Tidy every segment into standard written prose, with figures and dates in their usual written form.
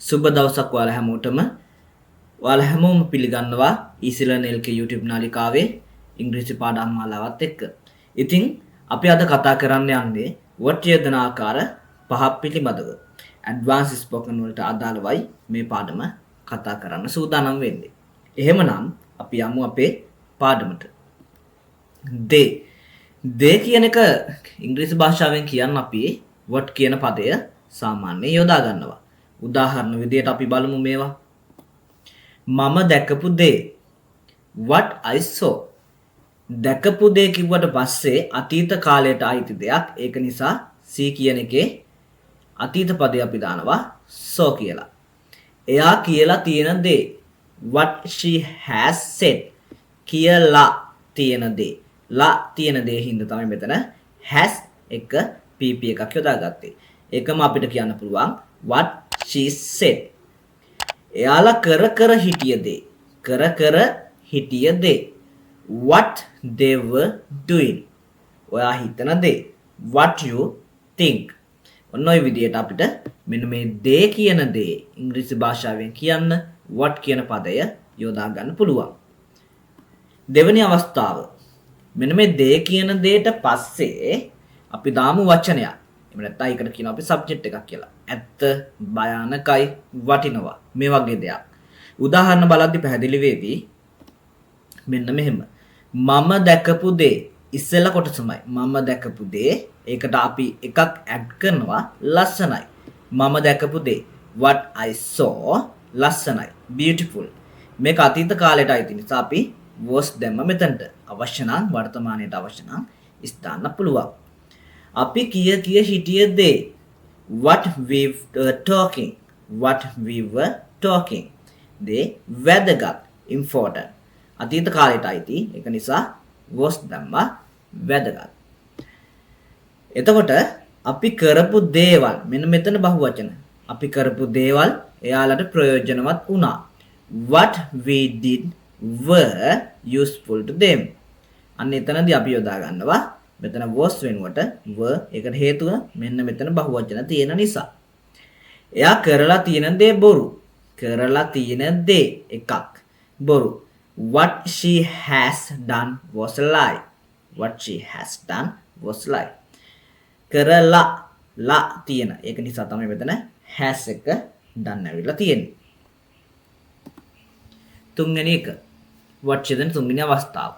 සුබ දවසක් ඔයාලා හැමෝටම. ඔයාලා හැමෝම පිළිගන්නවා ඊසිලර්න් LK YouTube නාලිකාවේ ඉංග්‍රීසි පාඩම් මාලාවත් එක්ක. ඉතින් අපි අද කතා කරන්න යන්නේ what යොදන ආකාර පහක් පිළිබඳව. ඇඩ්වාන්ස් ස්පෝකන් වලට අදාළවයි මේ පාඩම කතා කරන්න සූදානම් වෙන්නේ. එහෙමනම් අපි යමු අපේ පාඩමට. they කියන එක ඉංග්‍රීසි භාෂාවෙන් කියන්න අපි what කියන පදය සාමාන්‍යයෙන් යොදා ගන්නවා. උදාහරණ විදියට අපි බලමු මේවා. මම දැකපු දේ what I saw. දැකපු දේ කිව්වට පස්සේ අතීත කාලයට අයිති දෙයක්. ඒක නිසා see කියන එකේ අතීත පදේ අපි දානවා saw කියලා. එයා කියලා තියෙන දේ what she has said. කියලා තියෙන දේ. ලා තියෙන දේ හින්දා තමයි මෙතන has එක pp එකක් යොදාගත්තේ. ඒකම අපිට කියන්න පුළුවන් what she said. එයාලා කර හිටිය දේ. කර හිටිය දේ. What they were doing. ඔයා හිතන දේ. What you think. ඔන්න ඔය විදිහට අපිට මෙන්න මේ දේ කියන දේ ඉංග්‍රීසි භාෂාවෙන් කියන්න what කියන පදය යොදා ගන්න පුළුවන්. දෙවෙනි අවස්ථාව. මෙන්න මේ දේ කියන දෙයට පස්සේ අපි දාමු වචනයක්. එහෙම නැත්නම් ඒකට කියනවා අපි සබ්ජෙක්ට් එකක් කියලා. ඇත්ත, භයානකයි, වටිනවා. මේ වගේ දෙයක්. උදාහරණ බලද්දි පැහැදිලි වෙවි. මෙන්න මෙහෙම. මම දැකපු දේ ඉස්සෙල්ලා කොටසමයි. මම දැකපු දේ ඒකට අපි එකක් ඇඩ් කරනවා ලස්සනයි. මම දැකපු දේ what I saw ලස්සනයි. beautiful. මේක අතීත කාලයට අයිති නිසා අපි was දැම්ම මෙතනට. අවශ්‍ය නම් වර්තමානයට අවශ්‍ය නම් ස්ථාන පුළුවන්. අපි කිය හිටිය දේ what we were talking. What we were talking. දේ වැදගත්, important. අතීත කාලයට අයිති. ඒක නිසා was දැම්මා වැදගත්. එතකොට අපි කරපු දේවල් මෙන්න මෙතන බහුවචන. අපි කරපු දේවල් එයාලට ප්‍රයෝජනවත් වුණා. What we did were useful to them. අන්න එතනදී අපි යොදා ගන්නවා මෙතන was වෙනුවට were. ඒකට හේතුව මෙන්න මෙතන බහුවචන තියෙන නිසා. එයා කරලා තියෙන දේ බොරු. කරලා තියෙන දේ එකක් බොරු. What she has done was a lie. What she has done was a lie. කරලා ලා තියෙන. ඒක නිසා තමයි මෙතන has එක done ඇවිල්ලා තියෙන්නේ. තුන්වෙනි එක. what කියන තුන්වෙනි අවස්ථාව.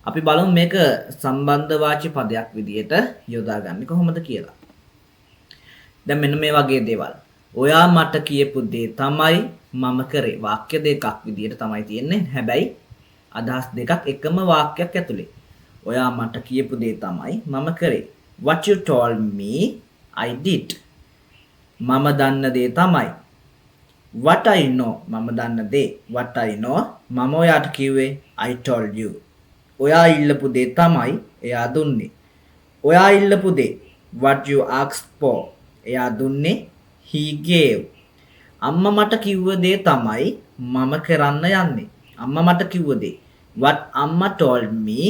අපි බලමු මේක සම්බන්ධ වාචි පදයක් විදියට යොදාගන්නේ කොහොමද කියලා. දැන් මෙන්න මේ වගේ දේවල්. ඔයා මට කියපු දේ තමයි මම කරේ. වාක්‍ය දෙකක් විදියට තමයි තියෙන්නේ. හැබැයි අදහස් දෙකක් එකම වාක්‍යයක් ඇතුලේ. ඔයා මට කියපු දේ තමයි මම කරේ. What you told me I did. මම දන්න දේ තමයි. What I know. මම දන්න දේ. What I know. මම ඔයාට කිව්වේ I told you. ඔයා ඉල්ලපු දේ තමයි එයා දුන්නේ. ඔයා ඉල්ලපු දේ what you asked for. එයා දුන්නේ he gave. අම්මා මට කිව්ව දේ තමයි මම කරන්න යන්නේ. අම්මා මට කිව්ව දේ what අම්මා told me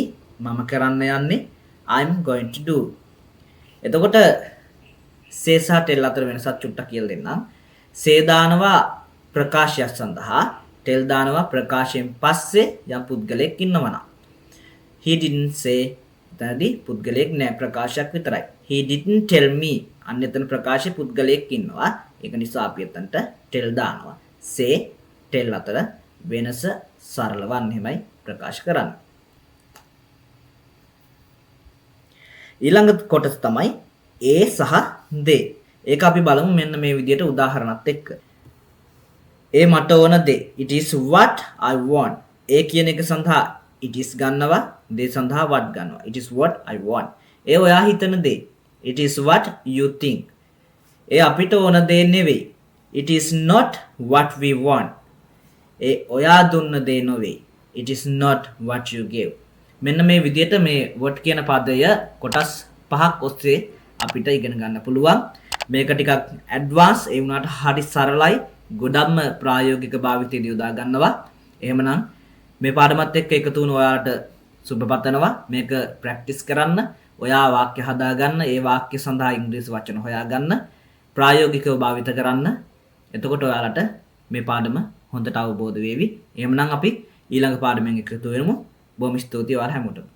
මම කරන්න යන්නේ I'm going to do. එතකොට say සහ tell අතර වෙනසක් චුට්ටක් කියලා දෙන්නම්. say දානවා ප්‍රකාශයක් සඳහා, tell දානවා ප්‍රකාශයෙන් පස්සේ යම් පුද්ගලයෙක් ඉන්නවනම්. He didn't say එතනදී පුද්ගලයෙක් නෑ, ප්‍රකාශයක් විතරයි. He didn't tell me. අන්න එතන ප්‍රකාශයේ පුද්ගලයෙක් ඉන්නවා. ඒක නිසා අපි එතනට tell දානවා. say tell අතර වෙනස සරලව එහෙමයි ප්‍රකාශ කරන්නේ. ඊළඟ කොටස තමයි a සහ they. ඒක අපි බලමු මෙන්න මේ විදියට උදාහරණත් එක්ක. ඒ මට ඕන දේ. It is what I want. ඒ කියන එක සඳහා it is ගන්නවා. they සඳහා what ගන්නවා. It is what I want. ඒ ඔයා හිතන දේ. It is what you think. ඒ අපිට ඕන දේ නෙවෙයි. It is not what we want. ඒ ඔයා දුන්න දේ නෙවෙයි. It is not what you gave. මෙන්න මේ විදියට මේ what කියන පදය කොටස් පහක් ඔස්සේ අපිට ඉගෙන ගන්න පුළුවන්. මේක ටිකක් ඇඩ්වාන්ස් ඒ වුණාට හරි සරලයි. ගොඩක්ම ප්‍රායෝගික භාවිතයේදී යොදා ගන්නවා. එහෙමනම් මේ පාඩමත් එක්ක එකතු වුණ ඔයාලට සුබ පතනවා. මේක ප්‍රැක්ටිස් කරන්න. ඔයා වාක්‍ය හදාගන්න. ඒ වාක්‍ය සඳහා ඉංග්‍රීසි වචන හොයාගන්න. ප්‍රායෝගිකව භාවිත කරන්න. එතකොට ඔයාලට මේ පාඩම හොඳට අවබෝධ වේවි. එහෙමනම් අපි ඊළඟ පාඩමෙන් එකතු වෙමු. බොහොම ස්තුතියි ඔයාලා හැමෝටම.